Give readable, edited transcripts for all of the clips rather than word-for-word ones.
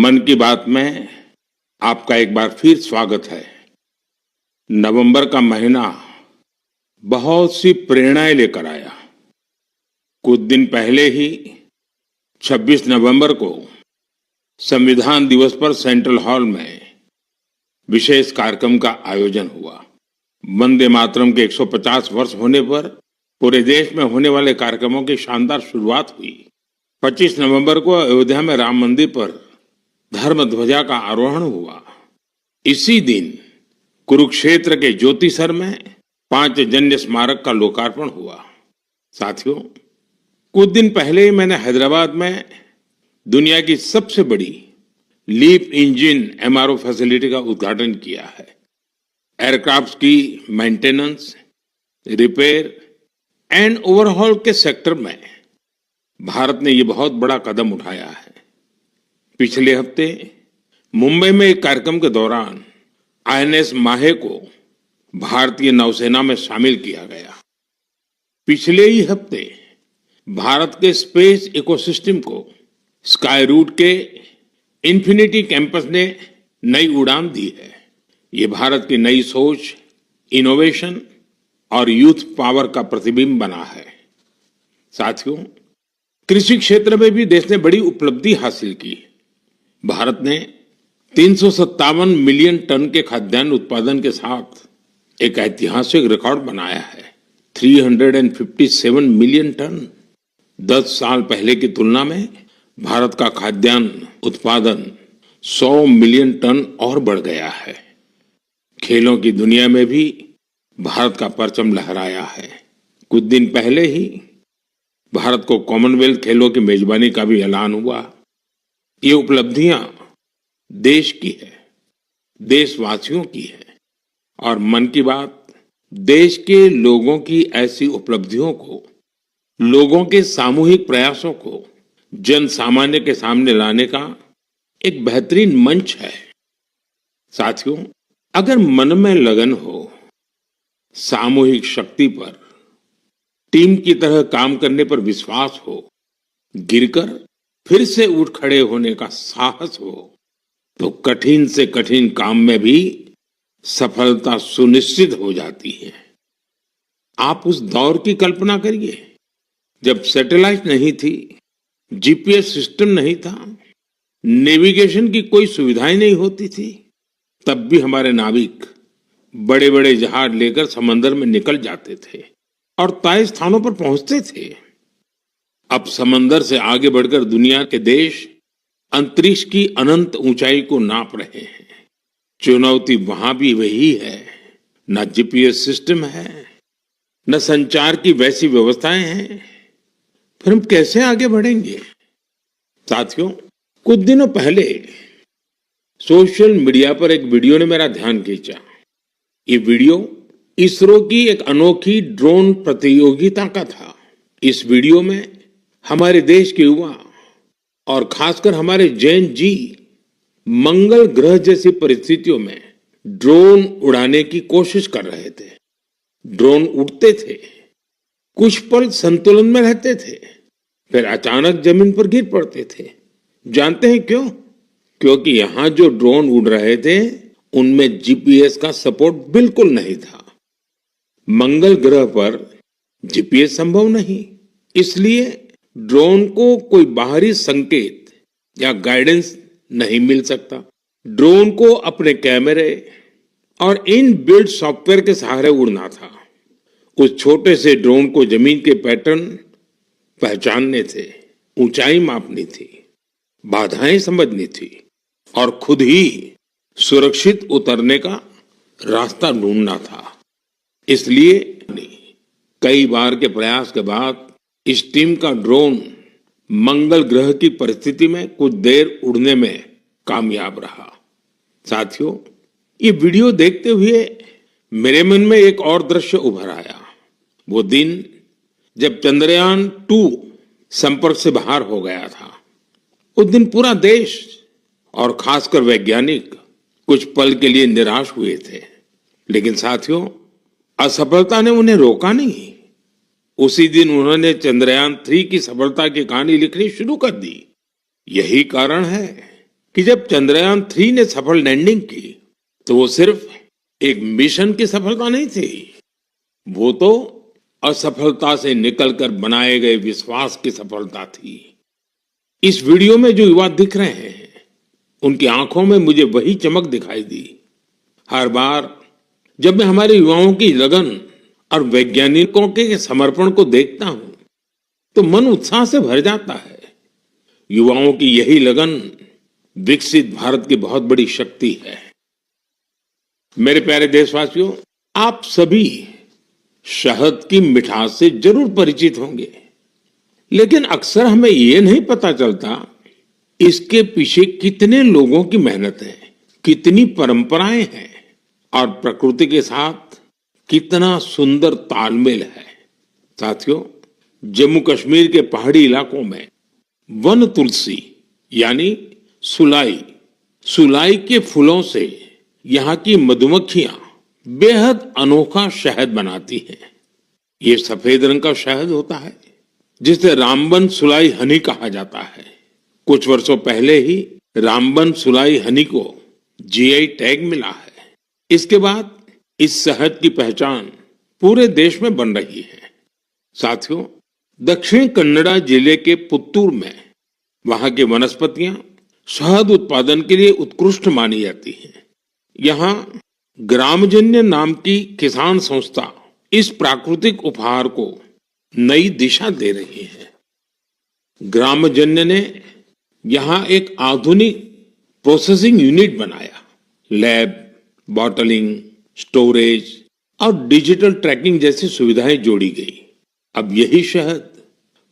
मन की बात में आपका एक बार फिर स्वागत है। नवंबर का महीना बहुत सी प्रेरणाएं लेकर आया। कुछ दिन पहले ही 26 नवंबर को संविधान दिवस पर सेंट्रल हॉल में विशेष कार्यक्रम का आयोजन हुआ। वंदे मातरम के 150 वर्ष होने पर पूरे देश में होने वाले कार्यक्रमों की शानदार शुरुआत हुई। 25 नवंबर को अयोध्या में राम मंदिर पर धर्म ध्वजा का आरोहण हुआ। इसी दिन कुरुक्षेत्र के ज्योतिसर में पांचजन्य स्मारक का लोकार्पण हुआ। साथियों, कुछ दिन पहले ही मैंने हैदराबाद में दुनिया की सबसे बड़ी लीप इंजन एमआरओ फैसिलिटी का उद्घाटन किया है। एयरक्राफ्ट की मेंटेनेंस, रिपेयर एंड ओवरहॉल के सेक्टर में भारत ने ये बहुत बड़ा कदम उठाया है। पिछले हफ्ते मुंबई में एक कार्यक्रम के दौरान आईएनएस माहे को भारतीय नौसेना में शामिल किया गया। पिछले ही हफ्ते भारत के स्पेस इकोसिस्टम को स्काई रूट के इंफिनिटी कैंपस ने नई उड़ान दी है। ये भारत की नई सोच, इनोवेशन और यूथ पावर का प्रतिबिंब बना है। साथियों, कृषि क्षेत्र में भी देश ने बड़ी उपलब्धि हासिल की। भारत ने 357 मिलियन टन के खाद्यान्न उत्पादन के साथ एक ऐतिहासिक रिकॉर्ड बनाया है। 357 मिलियन टन। 10 साल पहले की तुलना में भारत का खाद्यान्न उत्पादन 100 मिलियन टन और बढ़ गया है। खेलों की दुनिया में भी भारत का परचम लहराया है। कुछ दिन पहले ही भारत को कॉमनवेल्थ खेलों की मेजबानी का भी ऐलान हुआ। ये उपलब्धियां देश की है, देशवासियों की है और मन की बात देश के लोगों की ऐसी उपलब्धियों को, लोगों के सामूहिक प्रयासों को जन सामान्य के सामने लाने का एक बेहतरीन मंच है। साथियों, अगर मन में लगन हो, सामूहिक शक्ति पर, टीम की तरह काम करने पर विश्वास हो, गिरकर फिर से उठ खड़े होने का साहस हो, तो कठिन से कठिन काम में भी सफलता सुनिश्चित हो जाती है। आप उस दौर की कल्पना करिए जब सैटेलाइट नहीं थी, जीपीएस सिस्टम नहीं था, नेविगेशन की कोई सुविधाएं नहीं होती थी। तब भी हमारे नाविक बड़े बड़े जहाज लेकर समंदर में निकल जाते थे और तय स्थानों पर पहुंचते थे। अब समंदर से आगे बढ़कर दुनिया के देश अंतरिक्ष की अनंत ऊंचाई को नाप रहे हैं। चुनौती वहां भी वही है। न जीपीएस सिस्टम है, न संचार की वैसी व्यवस्थाएं हैं। फिर हम कैसे आगे बढ़ेंगे? साथियों, कुछ दिनों पहले सोशल मीडिया पर एक वीडियो ने मेरा ध्यान खींचा। ये वीडियो इसरो की एक अनोखी ड्रोन प्रतियोगिता का था। इस वीडियो में हमारे देश के युवा और खासकर हमारे जैन जी मंगल ग्रह जैसी परिस्थितियों में ड्रोन उड़ाने की कोशिश कर रहे थे। ड्रोन उड़ते थे, कुछ पल संतुलन में रहते थे, फिर अचानक जमीन पर गिर पड़ते थे। जानते हैं क्यों? क्योंकि यहां जो ड्रोन उड़ रहे थे उनमें जीपीएस का सपोर्ट बिल्कुल नहीं था। मंगल ग्रह पर जीपीएस संभव नहीं, इसलिए ड्रोन को कोई बाहरी संकेत या गाइडेंस नहीं मिल सकता। ड्रोन को अपने कैमरे और इन बिल्ड सॉफ्टवेयर के सहारे उड़ना था। उस छोटे से ड्रोन को जमीन के पैटर्न पहचानने थे, ऊंचाई मापनी थी, बाधाएं समझनी थी और खुद ही सुरक्षित उतरने का रास्ता ढूंढना था। इसलिए कई बार के प्रयास के बाद इस टीम का ड्रोन मंगल ग्रह की परिस्थिति में कुछ देर उड़ने में कामयाब रहा। साथियों, ये वीडियो देखते हुए मेरे मन में एक और दृश्य उभर आया। वो दिन जब चंद्रयान 2 संपर्क से बाहर हो गया था। उस दिन पूरा देश और खासकर वैज्ञानिक कुछ पल के लिए निराश हुए थे। लेकिन साथियों, असफलता ने उन्हें रोका नहीं। उसी दिन उन्होंने चंद्रयान 3 की सफलता की कहानी लिखनी शुरू कर दी। यही कारण है कि जब चंद्रयान-3 ने सफल लैंडिंग की तो वो सिर्फ एक मिशन की सफलता नहीं थी, वो तो असफलता से निकलकर बनाए गए विश्वास की सफलता थी। इस वीडियो में जो युवा दिख रहे हैं, उनकी आंखों में मुझे वही चमक दिखाई दी। हर बार जब मैं हमारे युवाओं की लगन और वैज्ञानिकों के समर्पण को देखता हूं, तो मन उत्साह से भर जाता है। युवाओं की यही लगन विकसित भारत की बहुत बड़ी शक्ति है। मेरे प्यारे देशवासियों, आप सभी शहद की मिठास से जरूर परिचित होंगे, लेकिन अक्सर हमें ये नहीं पता चलता इसके पीछे कितने लोगों की मेहनत है, कितनी परंपराएं हैं और प्रकृति के साथ कितना सुंदर तालमेल है। साथियों, जम्मू कश्मीर के पहाड़ी इलाकों में वन तुलसी यानी सुलाई के फूलों से यहाँ की मधुमक्खियां बेहद अनोखा शहद बनाती हैं। ये सफेद रंग का शहद होता है जिसे रामबन सुलाई हनी कहा जाता है। कुछ वर्षों पहले ही रामबन सुलाई हनी को जीआई टैग मिला है। इसके बाद इस शहद की पहचान पूरे देश में बन रही है। साथियों, दक्षिण कन्नड़ा जिले के पुत्तूर में वहां की वनस्पतियां शहद उत्पादन के लिए उत्कृष्ट मानी जाती हैं। यहाँ ग्रामजन्य नाम की किसान संस्था इस प्राकृतिक उपहार को नई दिशा दे रही है। ग्रामजन्य ने यहाँ एक आधुनिक प्रोसेसिंग यूनिट बनाया। लैब, बॉटलिंग, स्टोरेज और डिजिटल ट्रैकिंग जैसी सुविधाएं जोड़ी गई। अब यही शहद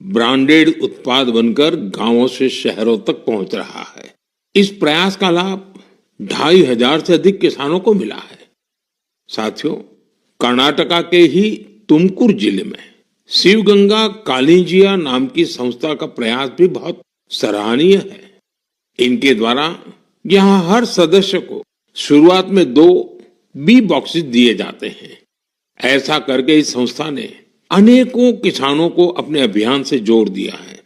ब्रांडेड उत्पाद बनकर गांवों से शहरों तक पहुंच रहा है। इस प्रयास का लाभ 2500 से अधिक किसानों को मिला है। साथियों, कर्नाटका के ही तुमकुर जिले में शिवगंगा कालिंजिया नाम की संस्था का प्रयास भी बहुत सराहनीय है। इनके द्वारा यहाँ हर सदस्य को शुरुआत में 2 बी बॉक्सेस दिए जाते हैं। ऐसा करके इस संस्था ने अनेकों किसानों को अपने अभियान से जोड़ दिया है।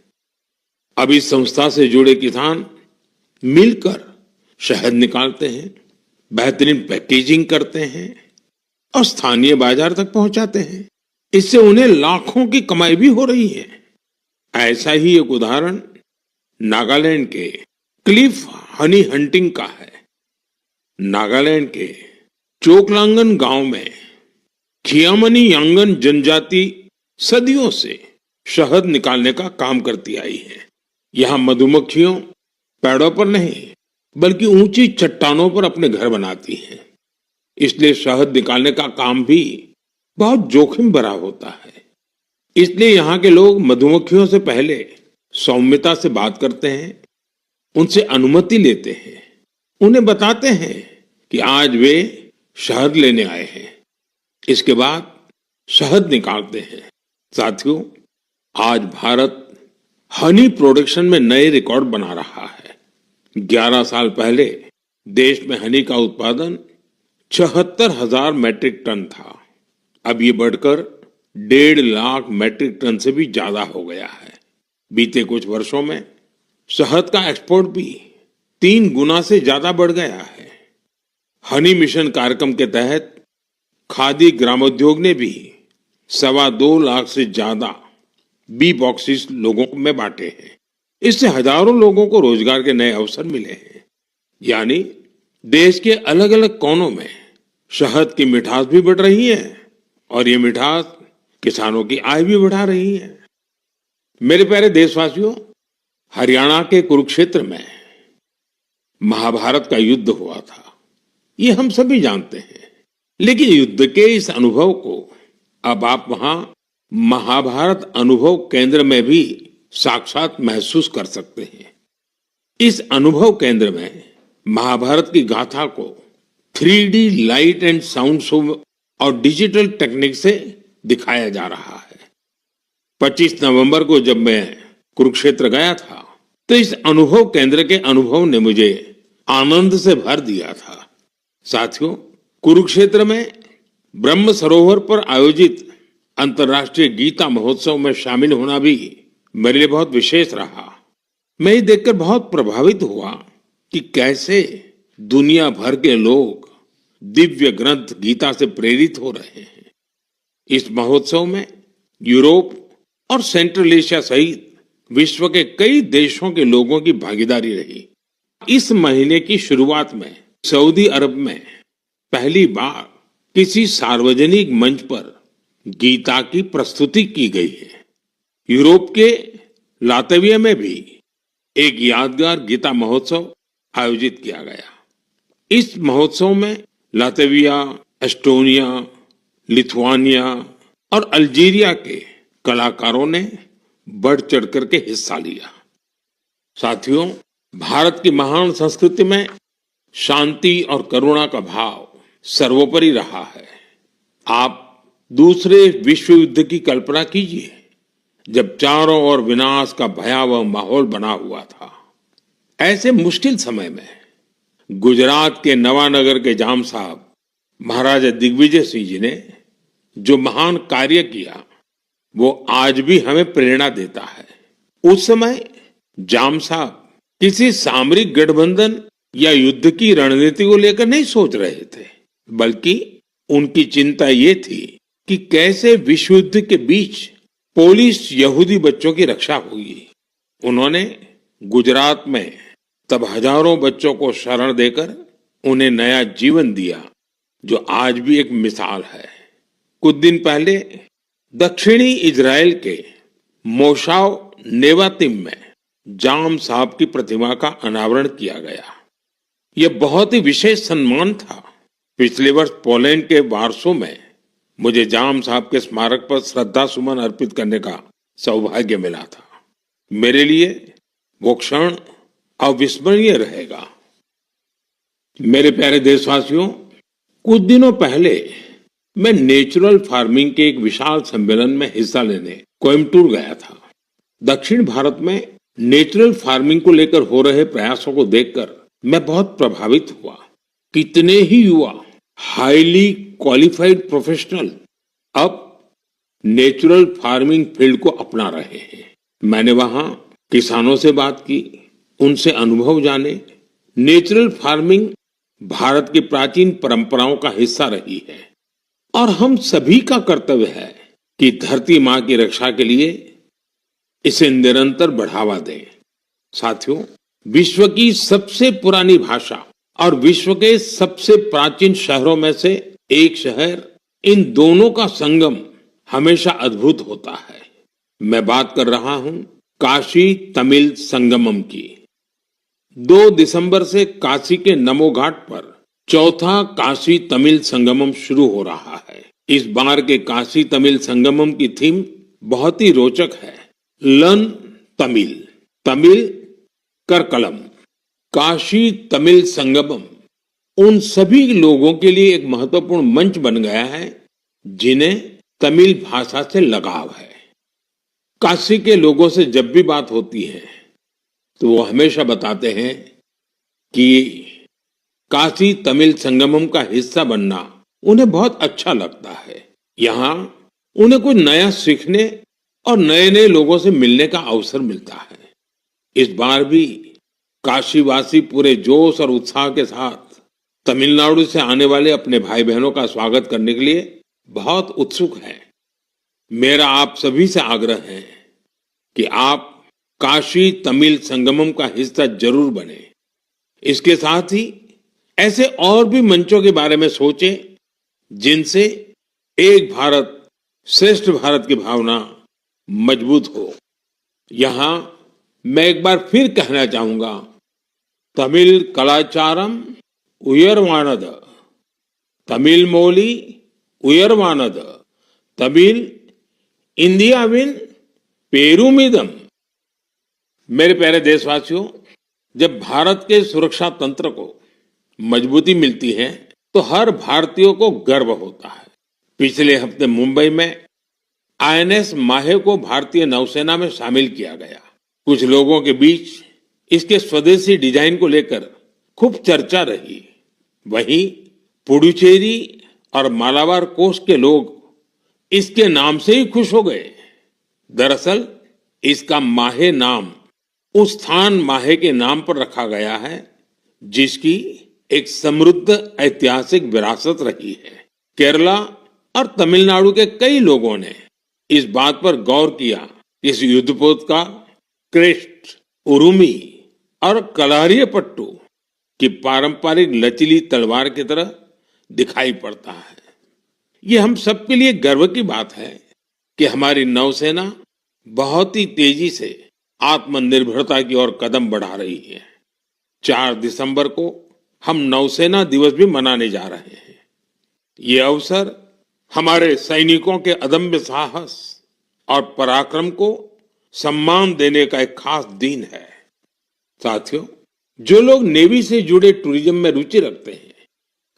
अब इस संस्था से जुड़े किसान मिलकर शहद निकालते हैं, बेहतरीन पैकेजिंग करते हैं और स्थानीय बाजार तक पहुंचाते हैं। इससे उन्हें लाखों की कमाई भी हो रही है। ऐसा ही एक उदाहरण नागालैंड के क्लिफ हनी हंटिंग का है। नागालैंड के चोकलांगन गांव में खियामनी यांगन जनजाति सदियों से शहद निकालने का काम करती आई है। यहाँ मधुमक्खियों पेड़ों पर नहीं बल्कि ऊंची चट्टानों पर अपने घर बनाती हैं। इसलिए शहद निकालने का काम भी बहुत जोखिम भरा होता है। इसलिए यहाँ के लोग मधुमक्खियों से पहले सौम्यता से बात करते हैं, उनसे अनुमति लेते हैं, उन्हें बताते हैं कि आज वे शहद लेने आए हैं। इसके बाद शहद निकालते हैं। साथियों, आज भारत हनी प्रोडक्शन में नए रिकॉर्ड बना रहा है। 11 साल पहले देश में हनी का उत्पादन 74,000 मैट्रिक टन था। अब ये बढ़कर 1.5 लाख मैट्रिक टन से भी ज्यादा हो गया है। बीते कुछ वर्षों में शहद का एक्सपोर्ट भी 3 गुना से ज्यादा बढ़ गया है। हनी मिशन कार्यक्रम के तहत खादी ग्रामोद्योग ने भी 2.25 लाख से ज्यादा बी बॉक्सेस लोगों में बांटे हैं। इससे हजारों लोगों को रोजगार के नए अवसर मिले हैं। यानी देश के अलग अलग कोनों में शहद की मिठास भी बढ़ रही है और ये मिठास किसानों की आय भी बढ़ा रही है। मेरे प्यारे देशवासियों, हरियाणा के कुरुक्षेत्र में महाभारत का युद्ध हुआ था, ये हम सभी जानते हैं। लेकिन युद्ध के इस अनुभव को अब आप वहां महाभारत अनुभव केंद्र में भी साक्षात महसूस कर सकते हैं। इस अनुभव केंद्र में महाभारत की गाथा को 3D light and sound show और डिजिटल टेक्निक से दिखाया जा रहा है। 25 नवंबर को जब मैं कुरुक्षेत्र गया था तो इस अनुभव केंद्र के अनुभव ने मुझे आनंद से भर दिया था। साथियों, कुरुक्षेत्र में ब्रह्म सरोवर पर आयोजित अंतर्राष्ट्रीय गीता महोत्सव में शामिल होना भी मेरे लिए बहुत विशेष रहा। मैं ये देखकर बहुत प्रभावित हुआ कि कैसे दुनिया भर के लोग दिव्य ग्रंथ गीता से प्रेरित हो रहे हैं। इस महोत्सव में यूरोप और सेंट्रल एशिया सहित विश्व के कई देशों के लोगों की भागीदारी रही। इस महीने की शुरुआत में सऊदी अरब में पहली बार किसी सार्वजनिक मंच पर गीता की प्रस्तुति की गई है। यूरोप के लातविया में भी एक यादगार गीता महोत्सव आयोजित किया गया। इस महोत्सव में लातविया, एस्टोनिया, लिथुआनिया और अल्जीरिया के कलाकारों ने बढ़ चढ़कर के हिस्सा लिया। साथियों, भारत की महान संस्कृति में शांति और करुणा का भाव सर्वोपरि रहा है। आप दूसरे विश्व युद्ध की कल्पना कीजिए, जब चारों ओर विनाश का भयावह माहौल बना हुआ था। ऐसे मुश्किल समय में गुजरात के नवानगर के जाम साहब महाराजा दिग्विजय सिंह जी ने जो महान कार्य किया, वो आज भी हमें प्रेरणा देता है। उस समय जाम साहब किसी सामरिक गठबंधन या युद्ध की रणनीति को लेकर नहीं सोच रहे थे, बल्कि उनकी चिंता ये थी कि कैसे विश्व युद्ध के बीच पोलिश यहूदी बच्चों की रक्षा होगी। उन्होंने गुजरात में तब हजारों बच्चों को शरण देकर उन्हें नया जीवन दिया, जो आज भी एक मिसाल है। कुछ दिन पहले दक्षिणी इजराइल के मोशाव नेवातिम में जाम साहब की प्रतिमा का अनावरण किया गया। यह बहुत ही विशेष सम्मान था। पिछले वर्ष पोलैंड के वार्सो में मुझे जाम साहब के स्मारक पर श्रद्धा सुमन अर्पित करने का सौभाग्य मिला था। मेरे लिए वो क्षण अविस्मरणीय रहेगा। मेरे प्यारे देशवासियों, कुछ दिनों पहले मैं नेचुरल फार्मिंग के एक विशाल सम्मेलन में हिस्सा लेने कोयम्बटूर गया था। दक्षिण भारत में नेचुरल फार्मिंग को लेकर हो रहे प्रयासों को देखकर मैं बहुत प्रभावित हुआ। कितने ही युवा हाईली क्वालिफाइड प्रोफेशनल अब नेचुरल फार्मिंग फील्ड को अपना रहे हैं। मैंने वहां किसानों से बात की, उनसे अनुभव जाने। नेचुरल फार्मिंग भारत की प्राचीन परंपराओं का हिस्सा रही है और हम सभी का कर्तव्य है कि धरती मां की रक्षा के लिए इसे निरंतर बढ़ावा दें। साथियों, विश्व की सबसे पुरानी भाषा और विश्व के सबसे प्राचीन शहरों में से एक शहर, इन दोनों का संगम हमेशा अद्भुत होता है। मैं बात कर रहा हूं काशी तमिल संगमम की। 2 दिसंबर से काशी के नमो घाट पर चौथा काशी तमिल संगमम शुरू हो रहा है। इस बार के काशी तमिल संगमम की थीम बहुत ही रोचक है। लर्न तमिल, तमिल करकलम। काशी तमिल संगमम उन सभी लोगों के लिए एक महत्वपूर्ण मंच बन गया है जिन्हें तमिल भाषा से लगाव है। काशी के लोगों से जब भी बात होती है तो वो हमेशा बताते हैं कि काशी तमिल संगमम का हिस्सा बनना उन्हें बहुत अच्छा लगता है। यहाँ उन्हें कुछ नया सीखने और नए नए लोगों से मिलने का अवसर मिलता है। इस बार भी काशीवासी पूरे जोश और उत्साह के साथ तमिलनाडु से आने वाले अपने भाई बहनों का स्वागत करने के लिए बहुत उत्सुक हैं। मेरा आप सभी से आग्रह है कि आप काशी तमिल संगमम का हिस्सा जरूर बने। इसके साथ ही ऐसे और भी मंचों के बारे में सोचें जिनसे एक भारत श्रेष्ठ भारत की भावना मजबूत हो। यहां मैं एक बार फिर कहना चाहूंगा, तमिल कलाचारम उयर्वानद, तमिल मोली उयर्वानद, तमिल इंडियाविन पेरुमिदम। मेरे प्यारे देशवासियों, जब भारत के सुरक्षा तंत्र को मजबूती मिलती है तो हर भारतीय को गर्व होता है। पिछले हफ्ते मुंबई में आईएनएस माहे को भारतीय नौसेना में शामिल किया गया। कुछ लोगों के बीच इसके स्वदेशी डिजाइन को लेकर खूब चर्चा रही। वहीं पुडुचेरी और मालाबार कोस्ट के लोग इसके नाम से ही खुश हो गए। दरअसल इसका माहे नाम उस स्थान माहे के नाम पर रखा गया है जिसकी एक समृद्ध ऐतिहासिक विरासत रही है। केरला और तमिलनाडु के कई लोगों ने इस बात पर गौर किया कि इस युद्धपोत का क्रेस्ट, उरुमी और कलारियपट्टू की पारंपरिक लचीली तलवार की तरह दिखाई पड़ता है। ये हम सबके लिए गर्व की बात है कि हमारी नौसेना बहुत ही तेजी से आत्मनिर्भरता की ओर कदम बढ़ा रही है। 4 दिसंबर को हम नौसेना दिवस भी मनाने जा रहे हैं। ये अवसर हमारे सैनिकों के अदम्य साहस और पराक्रम को सम्मान देने का एक खास दिन है। साथियों, जो लोग नेवी से जुड़े टूरिज्म में रुचि रखते हैं,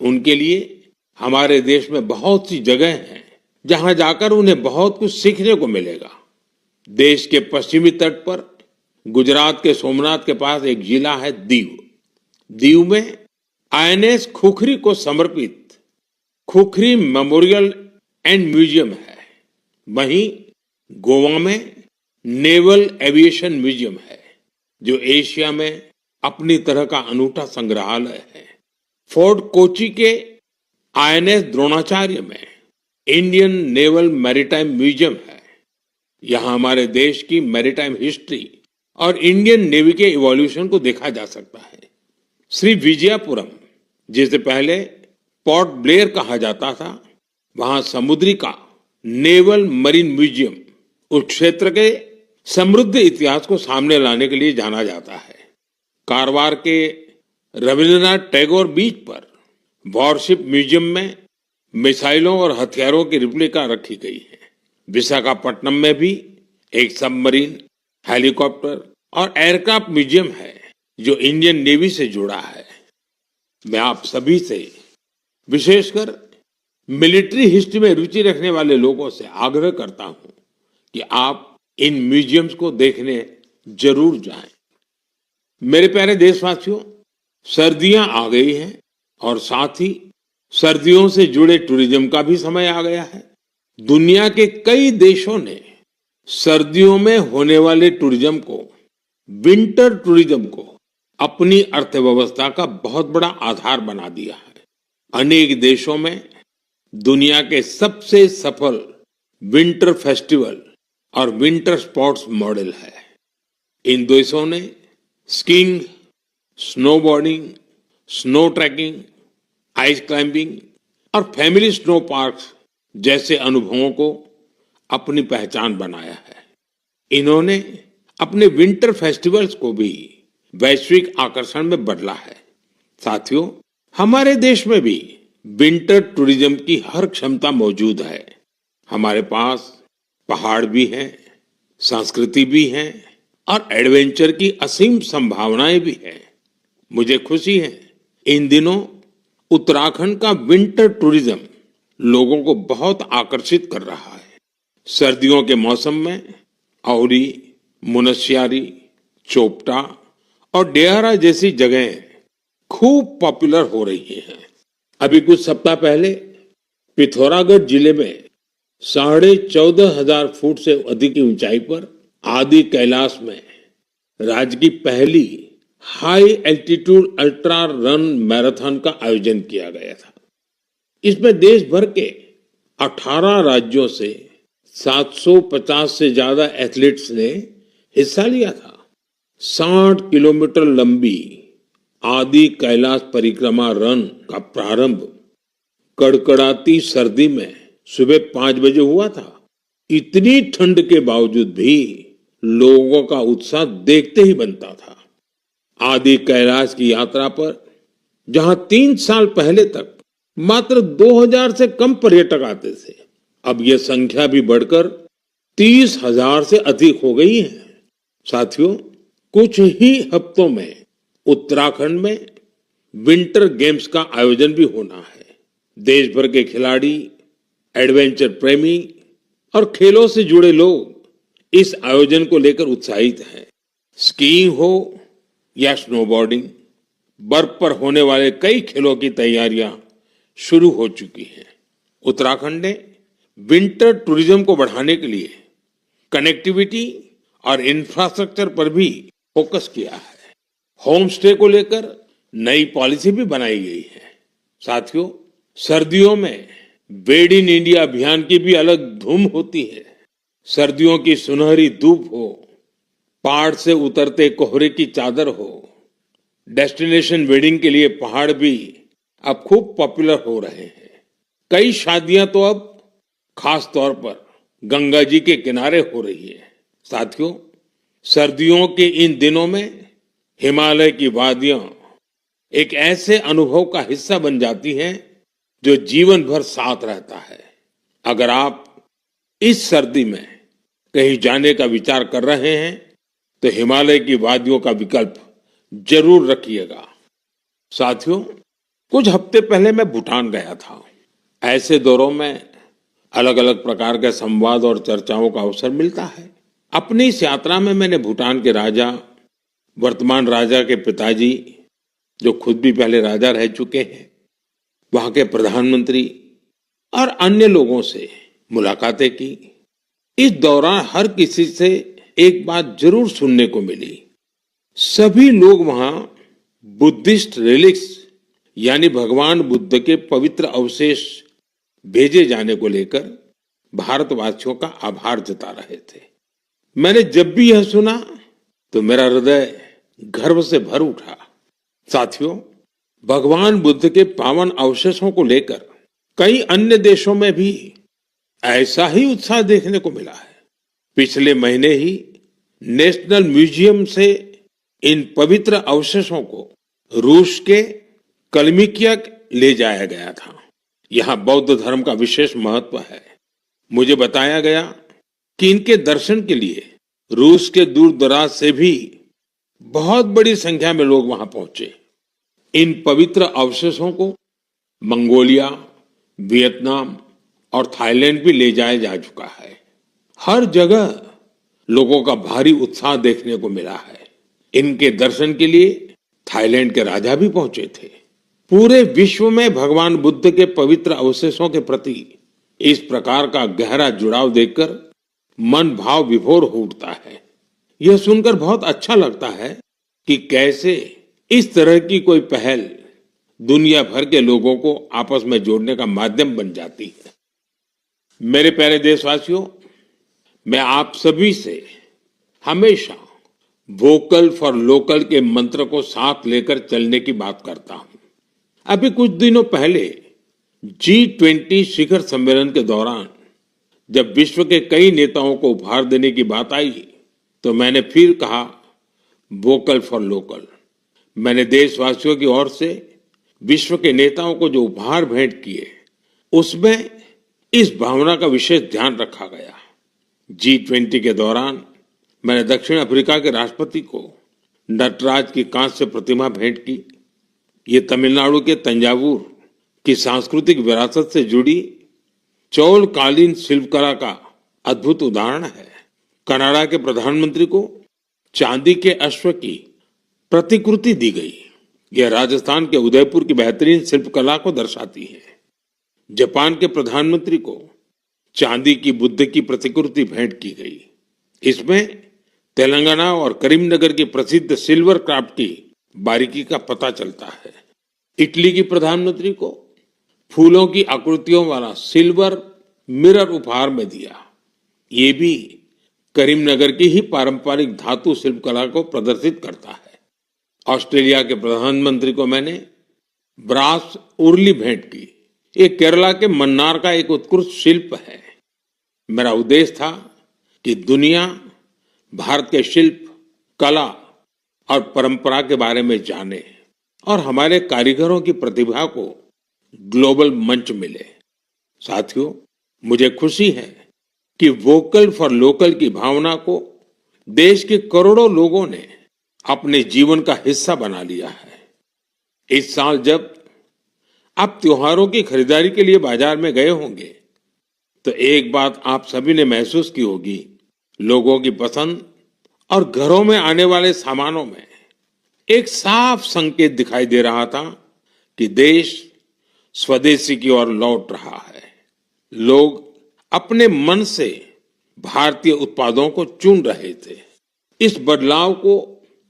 उनके लिए हमारे देश में बहुत सी जगह हैं जहां जाकर उन्हें बहुत कुछ सीखने को मिलेगा। देश के पश्चिमी तट पर गुजरात के सोमनाथ के पास एक जिला है दीव। दीव में आईएनएस खुखरी को समर्पित खुखरी मेमोरियल एंड म्यूजियम है। वहीं गोवा में नेवल एविएशन म्यूजियम है, जो एशिया में अपनी तरह का अनूठा संग्रहालय है। फोर्ट कोची के आईएनएस द्रोणाचार्य में इंडियन नेवल मैरीटाइम म्यूजियम है। यहाँ हमारे देश की मैरीटाइम हिस्ट्री और इंडियन नेवी के इवोल्यूशन को देखा जा सकता है। श्री विजयपुरम, जिसे पहले पोर्ट ब्लेयर कहा जाता था, वहां समुद्री का नेवल मरीन म्यूजियम उस क्षेत्र के समृद्ध इतिहास को सामने लाने के लिए जाना जाता है। कारवार के रविंद्रनाथ टैगोर बीच पर वॉरशिप म्यूजियम में मिसाइलों और हथियारों की रिप्लिका रखी गई है। विशाखापट्टनम में भी एक सबमरीन, हेलीकॉप्टर और एयरक्राफ्ट म्यूजियम है जो इंडियन नेवी से जुड़ा है। मैं आप सभी से, विशेषकर मिलिट्री हिस्ट्री में रुचि रखने वाले लोगों से आग्रह करता हूं कि आप इन म्यूजियम्स को देखने जरूर जाएं। मेरे प्यारे देशवासियों, सर्दियां आ गई हैं और साथ ही सर्दियों से जुड़े टूरिज्म का भी समय आ गया है। दुनिया के कई देशों ने सर्दियों में होने वाले टूरिज्म को, विंटर टूरिज्म को अपनी अर्थव्यवस्था का बहुत बड़ा आधार बना दिया है। अनेक देशों में दुनिया के सबसे सफल विंटर फेस्टिवल और विंटर स्पोर्ट्स मॉडल है। इन देशों ने skiing, snowboarding, snow trekking, ice climbing और फैमिली स्नो पार्क्स जैसे अनुभवों को अपनी पहचान बनाया है। इन्होंने अपने विंटर फेस्टिवल्स को भी वैश्विक आकर्षण में बदला है। साथियों, हमारे देश में भी विंटर टूरिज्म की हर क्षमता मौजूद है। हमारे पास पहाड़ भी हैं, संस्कृति भी है और एडवेंचर की असीम संभावनाएं भी हैं। मुझे खुशी है, इन दिनों उत्तराखंड का विंटर टूरिज्म लोगों को बहुत आकर्षित कर रहा है। सर्दियों के मौसम में औली, मुनस्यारी, चोपटा और डेहरा जैसी जगहें खूब पॉपुलर हो रही हैं। अभी कुछ सप्ताह पहले पिथौरागढ़ जिले में 14,500 फुट से अधिक की ऊंचाई पर आदि कैलाश में राज्य की पहली high altitude ultra run marathon का आयोजन किया गया था। इसमें देश भर के 18 राज्यों से 750 से ज्यादा एथलीट्स ने हिस्सा लिया था। 60 किलोमीटर लंबी आदि कैलाश परिक्रमा रन का प्रारंभ कड़कड़ाती सर्दी में सुबह 5 बजे हुआ था। इतनी ठंड के बावजूद भी लोगों का उत्साह देखते ही बनता था। आदि कैलाश की यात्रा पर जहां 3 साल पहले तक मात्र 2000 से कम पर्यटक आते थे, अब यह संख्या भी बढ़कर 30,000 से अधिक हो गई है। साथियों, कुछ ही हफ्तों में उत्तराखंड में विंटर गेम्स का आयोजन भी होना है। देश भर के खिलाड़ी, एडवेंचर प्रेमी और खेलों से जुड़े लोग इस आयोजन को लेकर उत्साहित हैं। स्कीइंग हो या स्नोबोर्डिंग, बर्फ पर होने वाले कई खेलों की तैयारियां शुरू हो चुकी हैं। उत्तराखंड ने विंटर टूरिज्म को बढ़ाने के लिए कनेक्टिविटी और इंफ्रास्ट्रक्चर पर भी फोकस किया है। होम स्टे को लेकर नई पॉलिसी भी बनाई गई है। साथियों, सर्दियों में मेड इन इंडिया अभियान की भी अलग धूम होती है। सर्दियों की सुनहरी धूप हो, पहाड़ से उतरते कोहरे की चादर हो, डेस्टिनेशन वेडिंग के लिए पहाड़ भी अब खूब पॉपुलर हो रहे हैं। कई शादियां तो अब खास तौर पर गंगा जी के किनारे हो रही है। साथियों, सर्दियों के इन दिनों में हिमालय की वादियां एक ऐसे अनुभव का हिस्सा बन जाती हैं जो जीवन भर साथ रहता है। अगर आप इस सर्दी में कहीं जाने का विचार कर रहे हैं तो हिमालय की वादियों का विकल्प जरूर रखिएगा। साथियों, कुछ हफ्ते पहले मैं भूटान गया था। ऐसे दौरों में अलग अलग प्रकार के संवाद और चर्चाओं का अवसर मिलता है। अपनी इस यात्रा में मैंने भूटान के राजा, वर्तमान राजा के पिताजी, जो खुद भी पहले राजा रह चुके हैं, वहां के प्रधानमंत्री और अन्य लोगों से मुलाकातें की। इस दौरान हर किसी से एक बात जरूर सुनने को मिली। सभी लोग वहां बुद्धिस्ट रिलिक्स यानी भगवान बुद्ध के पवित्र अवशेष भेजे जाने को लेकर भारतवासियों का आभार जता रहे थे। मैंने जब भी यह सुना तो मेरा हृदय गर्व से भर उठा। साथियों, भगवान बुद्ध के पावन अवशेषों को लेकर कई अन्य देशों में भी ऐसा ही उत्साह देखने को मिला है। पिछले महीने ही नेशनल म्यूजियम से इन पवित्र अवशेषों को रूस के कलमिकिया ले जाया गया था। यहाँ बौद्ध धर्म का विशेष महत्व है। मुझे बताया गया कि इनके दर्शन के लिए रूस के दूर दराज से भी बहुत बड़ी संख्या में लोग वहां पहुंचे। इन पवित्र अवशेषों को मंगोलिया, वियतनाम और थाईलैंड भी ले जाया जा चुका है। हर जगह लोगों का भारी उत्साह देखने को मिला है। इनके दर्शन के लिए थाईलैंड के राजा भी पहुंचे थे। पूरे विश्व में भगवान बुद्ध के पवित्र अवशेषों के प्रति इस प्रकार का गहरा जुड़ाव देखकर मन भाव विभोर हो उठता है। यह सुनकर बहुत अच्छा लगता है कि कैसे इस तरह की कोई पहल दुनिया भर के लोगों को आपस में जोड़ने का माध्यम बन जाती है। मेरे प्यारे देशवासियों, मैं आप सभी से हमेशा वोकल फॉर लोकल के मंत्र को साथ लेकर चलने की बात करता हूं। अभी कुछ दिनों पहले G20 शिखर सम्मेलन के दौरान जब विश्व के कई नेताओं को उपहार देने की बात आई तो मैंने फिर कहा वोकल फॉर लोकल। मैंने देशवासियों की ओर से विश्व के नेताओं को जो उपहार भेंट किए उसमें इस भावना का विशेष ध्यान रखा गया। G20 के दौरान मैंने दक्षिण अफ्रीका के राष्ट्रपति को नटराज की कांस्य प्रतिमा भेंट की। ये तमिलनाडु के तंजावुर की सांस्कृतिक विरासत से जुड़ी चौलकालीन शिल्पकला का अद्भुत उदाहरण है। कनाडा के प्रधानमंत्री को चांदी के अश्व की प्रतिकृति दी गई। यह राजस्थान के उदयपुर की बेहतरीन शिल्पकला को दर्शाती है। जापान के प्रधानमंत्री को चांदी की बुद्ध की प्रतिकृति भेंट की गई। इसमें तेलंगाना और करीमनगर की प्रसिद्ध सिल्वर क्राफ्ट की बारीकी का पता चलता है। इटली की प्रधानमंत्री को फूलों की आकृतियों वाला सिल्वर मिरर उपहार में दिया। ये भी करीमनगर की ही पारंपरिक धातु शिल्पकला को प्रदर्शित करता है। ऑस्ट्रेलिया के प्रधानमंत्री को मैंने ब्रास उर्ली भेंट की। ये केरला के मन्नार का एक उत्कृष्ट शिल्प है। मेरा उद्देश्य था कि दुनिया भारत के शिल्प, कला और परंपरा के बारे में जाने और हमारे कारीगरों की प्रतिभा को ग्लोबल मंच मिले। साथियों, मुझे खुशी है कि वोकल फॉर लोकल की भावना को देश के करोड़ों लोगों ने अपने जीवन का हिस्सा बना लिया है। इस साल जब आप त्योहारों की खरीदारी के लिए बाजार में गए होंगे तो एक बात आप सभी ने महसूस की होगी, लोगों की पसंद और घरों में आने वाले सामानों में एक साफ संकेत दिखाई दे रहा था कि देश स्वदेशी की ओर लौट रहा है। लोग अपने मन से भारतीय उत्पादों को चुन रहे थे। इस बदलाव को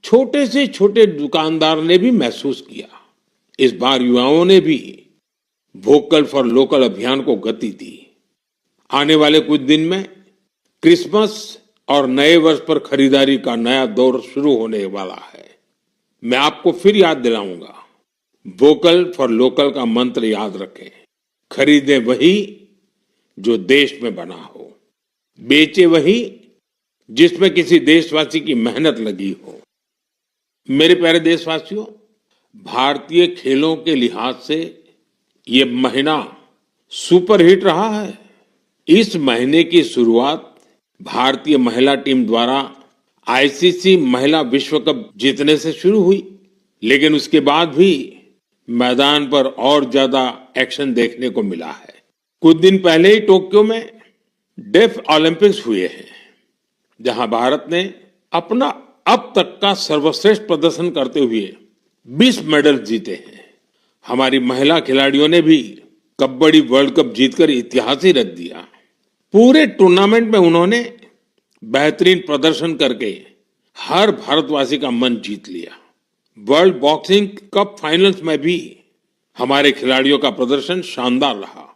छोटे से छोटे दुकानदार ने भी महसूस किया। इस बार युवाओं ने भी वोकल फॉर लोकल अभियान को गति दी। आने वाले कुछ दिन में क्रिसमस और नए वर्ष पर खरीदारी का नया दौर शुरू होने वाला है। मैं आपको फिर याद दिलाऊंगा, वोकल फॉर लोकल का मंत्र याद रखें। खरीदें वही जो देश में बना हो, बेचे वही जिसमें किसी देशवासी की मेहनत लगी हो। मेरे प्यारे देशवासियों, भारतीय खेलों के लिहाज से ये महीना सुपरहिट रहा है। इस महीने की शुरुआत भारतीय महिला टीम द्वारा आईसीसी महिला विश्व कप जीतने से शुरू हुई, लेकिन उसके बाद भी मैदान पर और ज्यादा एक्शन देखने को मिला है। कुछ दिन पहले ही टोक्यो में डेफ ओलंपिक्स हुए हैं, जहां भारत ने अपना अब तक का सर्वश्रेष्ठ प्रदर्शन करते हुए 20 मेडल जीते हैं। हमारी महिला खिलाड़ियों ने भी कबड्डी वर्ल्ड कप जीतकर इतिहास ही रच दिया। पूरे टूर्नामेंट में उन्होंने बेहतरीन प्रदर्शन करके हर भारतवासी का मन जीत लिया। वर्ल्ड बॉक्सिंग कप फाइनल्स में भी हमारे खिलाड़ियों का प्रदर्शन शानदार रहा,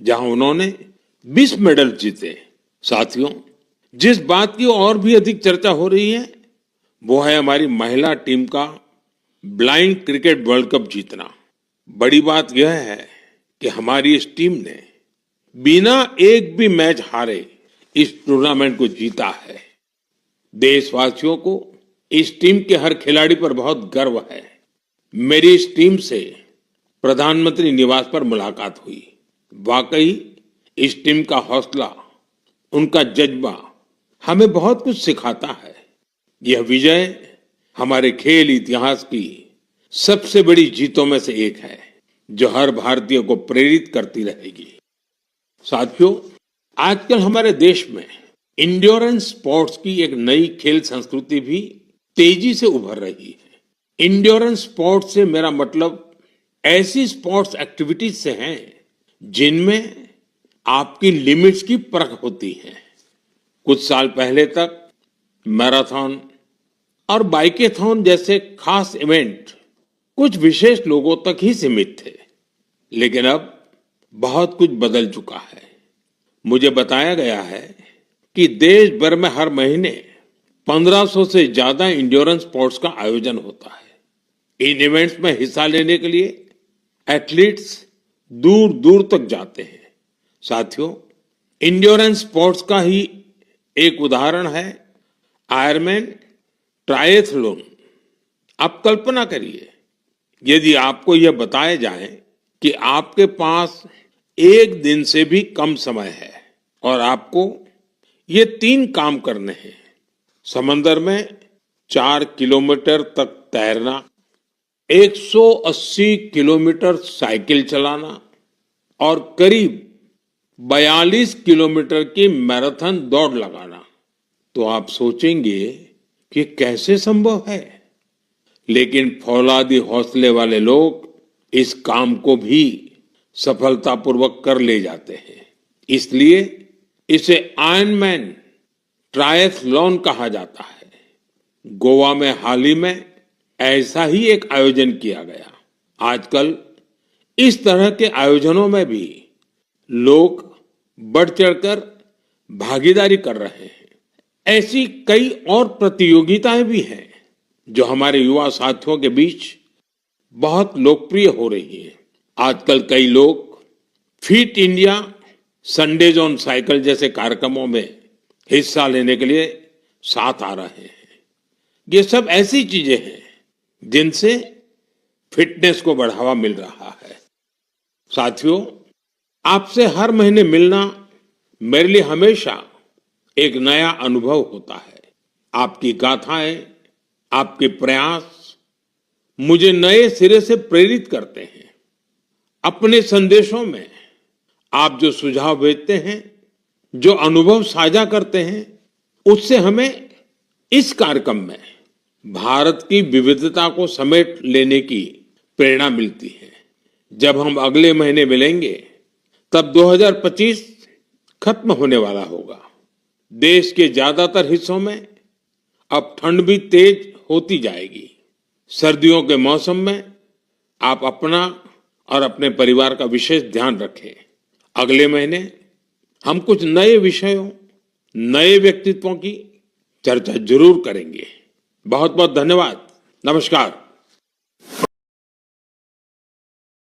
जहां उन्होंने 20 मेडल जीते। साथियों, जिस बात की और भी अधिक चर्चा हो रही है वो है हमारी महिला टीम का ब्लाइंड क्रिकेट वर्ल्ड कप जीतना। बड़ी बात यह है कि हमारी इस टीम ने बिना एक भी मैच हारे इस टूर्नामेंट को जीता है। देशवासियों को इस टीम के हर खिलाड़ी पर बहुत गर्व है। मेरी इस टीम से प्रधानमंत्री निवास पर मुलाकात हुई। वाकई इस टीम का हौसला, उनका जज्बा हमें बहुत कुछ सिखाता है। यह विजय हमारे खेल इतिहास की सबसे बड़ी जीतों में से एक है, जो हर भारतीय को प्रेरित करती रहेगी। साथियों, आजकल हमारे देश में इंड्योरेंस स्पोर्ट्स की एक नई खेल संस्कृति भी तेजी से उभर रही है। इंड्योरेंस स्पोर्ट्स से मेरा मतलब ऐसी स्पोर्ट्स एक्टिविटीज से है जिनमें आपकी लिमिट्स की परख होती है। कुछ साल पहले तक मैराथन और बाइकेथॉन जैसे खास इवेंट कुछ विशेष लोगों तक ही सीमित थे, लेकिन अब बहुत कुछ बदल चुका है। मुझे बताया गया है कि देश भर में हर महीने 1500 से ज्यादा इंड्योरेंस स्पोर्ट्स का आयोजन होता है। इन इवेंट्स में हिस्सा लेने के लिए एथलीट्स दूर दूर तक जाते हैं। साथियों, इंड्योरेंस स्पोर्ट्स का ही एक उदाहरण है आयरमैन ट्रायथलॉन। आप कल्पना करिए, यदि आपको यह बताया जाए कि आपके पास एक दिन से भी कम समय है और आपको ये 3 काम करने हैं: समंदर में 4 किलोमीटर तक तैरना, 180 किलोमीटर साइकिल चलाना और करीब 42 किलोमीटर की मैराथन दौड़ लगाना, तो आप सोचेंगे कि कैसे संभव है। लेकिन फौलादी हौसले वाले लोग इस काम को भी सफलतापूर्वक कर ले जाते हैं। इसलिए इसे आयरनमैन ट्रायथलॉन कहा जाता है। गोवा में हाल ही में ऐसा ही एक आयोजन किया गया। आजकल इस तरह के आयोजनों में भी लोग बढ़ चढ़कर भागीदारी कर रहे हैं। ऐसी कई और प्रतियोगिताएं भी हैं जो हमारे युवा साथियों के बीच बहुत लोकप्रिय हो रही है। आजकल कई लोग fit India, Sundays on cycle जैसे कार्यक्रमों में हिस्सा लेने के लिए साथ आ रहे हैं। ये सब ऐसी चीजें हैं जिनसे फिटनेस को बढ़ावा मिल रहा है। साथियों, आपसे हर महीने मिलना मेरे लिए हमेशा एक नया अनुभव होता है। आपकी गाथाएं, आपके प्रयास मुझे नए सिरे से प्रेरित करते हैं। अपने संदेशों में आप जो सुझाव भेजते हैं, जो अनुभव साझा करते हैं, उससे हमें इस कार्यक्रम में भारत की विविधता को समेट लेने की प्रेरणा मिलती है। जब हम अगले महीने मिलेंगे तब 2025 खत्म होने वाला होगा। देश के ज्यादातर हिस्सों में अब ठंड भी तेज होती जाएगी। सर्दियों के मौसम में आप अपना और अपने परिवार का विशेष ध्यान रखें। अगले महीने हम कुछ नए विषयों, नए व्यक्तित्वों की चर्चा जरूर करेंगे। बहुत बहुत धन्यवाद। नमस्कार।